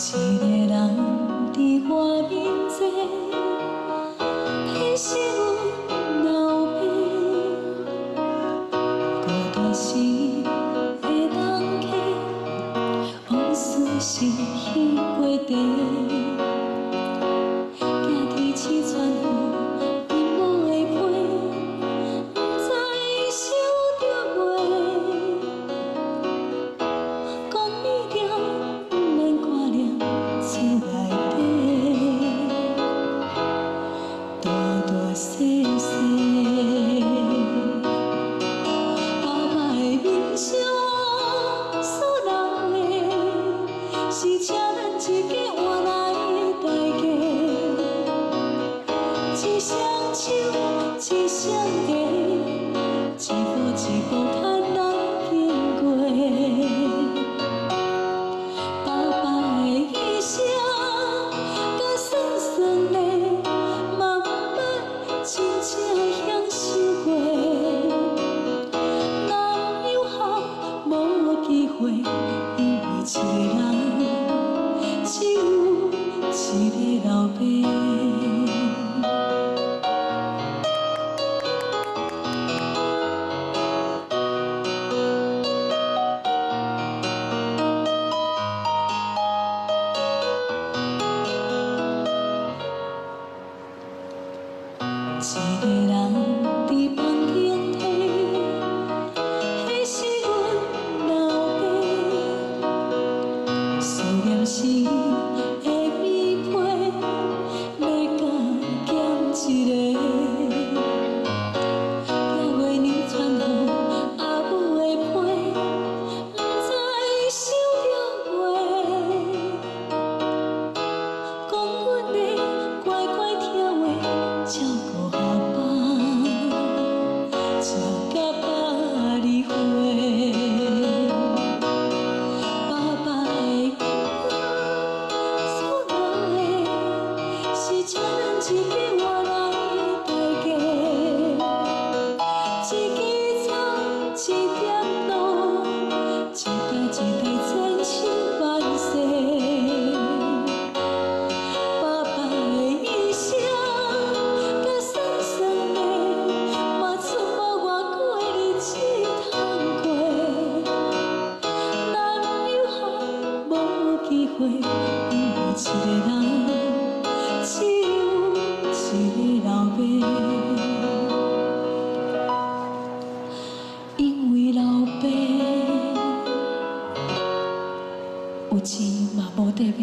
一个人伫外面坐，彼时阮老爸，孤单时会当客，往事是彼过地。惊天气传雨，因无会陪，不知收着袂。讲你了，不免挂念厝内底，大大细细。爸爸的面相所留的，是请咱一家换来的代价。一双手，一双鞋，一步一步较难经过。爸爸的意声，甲酸酸的，嘛毋捌真正享受过。男友好无机会，因为一个人，只有一个老爸。一个人伫房间底，迄是阮老爸。思念时会弥批，要甲减一个。寄月娘传予阿母的被，不知收着袂。讲阮的乖乖听话，照顾。吃到百里花，爸爸的所留的，是请咱一家换来的代价。一枝草，一点露，一代一代千秋万世。爸爸的意声，甲酸酸的，嘛出无外久的日子通过。男友好无机会，因为一个人，只有一个老爸。因为老爸有钱嘛无得买。